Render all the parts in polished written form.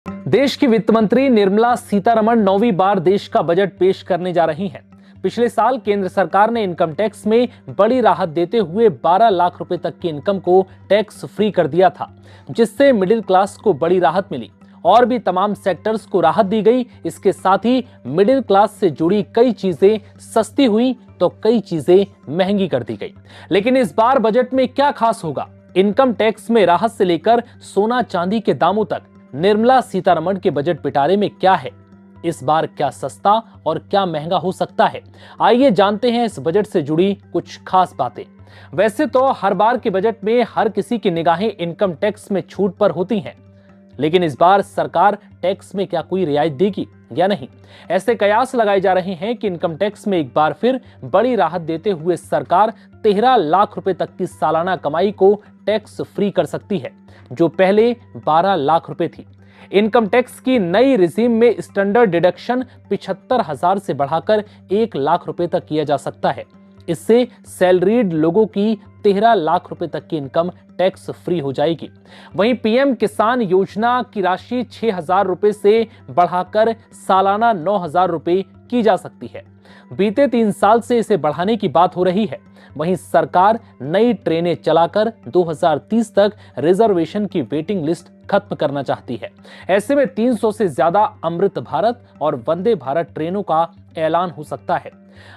देश की वित्त मंत्री निर्मला सीतारमण 9वीं बार देश का बजट पेश करने जा रही हैं। पिछले साल केंद्र सरकार ने इनकम टैक्स में बड़ी राहत देते हुए 12 लाख रुपए तक की इनकम को टैक्स फ्री कर दिया था, जिससे मिडिल क्लास को बड़ी राहत मिली और भी तमाम सेक्टर्स को राहत दी गई। इसके साथ ही मिडिल क्लास से जुड़ी कई चीजें सस्ती हुई तो कई चीजें महंगी कर दी गई। लेकिन इस बार बजट में क्या खास होगा? इनकम टैक्स में राहत से लेकर सोना चांदी के दामों तक निर्मला सीतारमण के बजट पिटारे में क्या है? इस बार क्या सस्ता और क्या महंगा हो सकता है? आइए जानते हैं इस बजट से जुड़ी कुछ खास बातें। वैसे तो हर बार के बजट में हर किसी की निगाहें इनकम टैक्स में छूट पर होती हैं, लेकिन इस बार सरकार टैक्स में क्या कोई रियायत देगी या नहीं? ऐसे कयास लगाए जा रहे हैं कि इनकम टैक्स में एक बार फिर बड़ी राहत देते हुए सरकार 13 लाख रुपए तक की सालाना कमाई को टैक्स फ्री कर सकती है, जो पहले 12 लाख रुपए थी। इनकम टैक्स की नई रिजीम में स्टैंडर्ड डिडक्शन 75,000 से बढ़ाकर 1 लाख रुपए तक किया जा सकता है। इससे सैलरीड लोगों की 13 लाख रुपए तक की इनकम टैक्स फ्री हो जाएगी। वहीं पीएम किसान योजना की राशि 6,000 रुपए से बढ़ाकर सालाना 9,000 रुपए की जा सकती है। बीते 3 साल से इसे बढ़ाने की बात हो रही है। वहीं सरकार नई ट्रेनें चलाकर 2030 तक रिजर्वेशन की वेटिंग लिस्ट खत्म करना चाहती है। ऐसे में 300 से ज्यादा अमृत भारत और वंदे भारत ट्रेनों का ऐलान हो सकता है।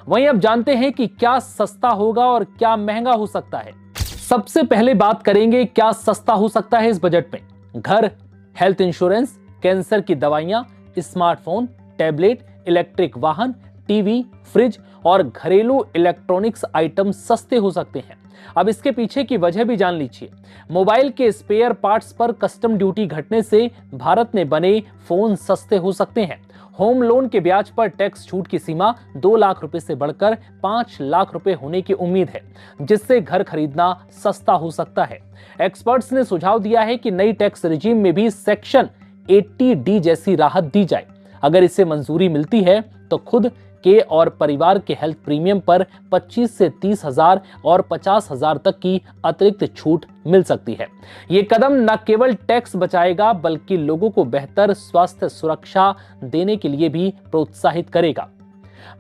वहीं अब जानते हैं कि क्या सस्ता होगा और क्या महंगा हो सकता है। सबसे पहले बात करेंगे क्या सस्ता हो सकता है इस बजट में। घर, हेल्थ इंश्योरेंस, कैंसर की दवाइयां, स्मार्टफोन, टैबलेट, इलेक्ट्रिक वाहन, टीवी, फ्रिज और घरेलू इलेक्ट्रॉनिक्स आइटम सस्ते हो सकते हैं। अब इसके पीछे की वजह भी जान लीजिए। मोबाइल के स्पेयर पार्ट्स पर कस्टम ड्यूटी घटने से भारत में बने फोन सस्ते हो सकते हैं। होम लोन के ब्याज पर टैक्स छूट की सीमा 2 लाख रुपए से बढ़कर 5 लाख रुपए होने की उम्मीद है, जिससे घर खरीदना सस्ता हो सकता है। एक्सपर्ट्स ने सुझाव दिया है कि नई टैक्स रिजीम में भी सेक्शन 80D जैसी राहत दी जाए। अगर इसे मंजूरी मिलती है तो खुद के और परिवार के हेल्थ प्रीमियम पर 25 से 30,000 और 50,000 तक की अतिरिक्त छूट मिल सकती है। ये कदम न केवल टैक्स बचाएगा बल्कि लोगों को बेहतर स्वास्थ्य सुरक्षा देने के लिए भी प्रोत्साहित करेगा।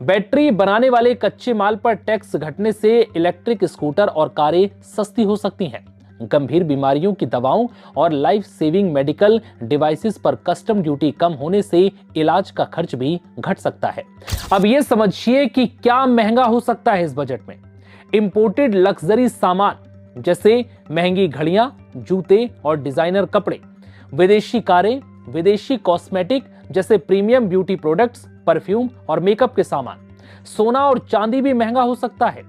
बैटरी बनाने वाले कच्चे माल पर टैक्स घटने से इलेक्ट्रिक स्कूटर और कारें सस्ती हो सकती हैं। गंभीर बीमारियों की दवाओं और लाइफ सेविंग मेडिकल डिवाइसेस पर कस्टम ड्यूटी कम होने से इलाज का खर्च भी घट सकता है। अब ये समझिए कि क्या महंगा हो सकता है इस बजट में। इंपोर्टेड लग्जरी सामान जैसे महंगी घड़ियां, जूते और डिजाइनर कपड़े, विदेशी कारें, विदेशी कॉस्मेटिक जैसे प्रीमियम ब्यूटी प्रोडक्ट्स, परफ्यूम और मेकअप के सामान, सोना और चांदी भी महंगा हो सकता है।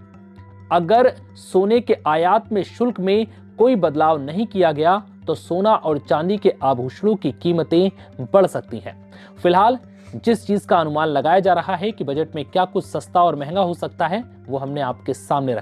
अगर सोने के आयात में शुल्क में कोई बदलाव नहीं किया गया तो सोना और चांदी के आभूषणों की कीमतें बढ़ सकती हैं। फिलहाल जिस चीज का अनुमान लगाया जा रहा है कि बजट में क्या कुछ सस्ता और महंगा हो सकता है, वो हमने आपके सामने रखा।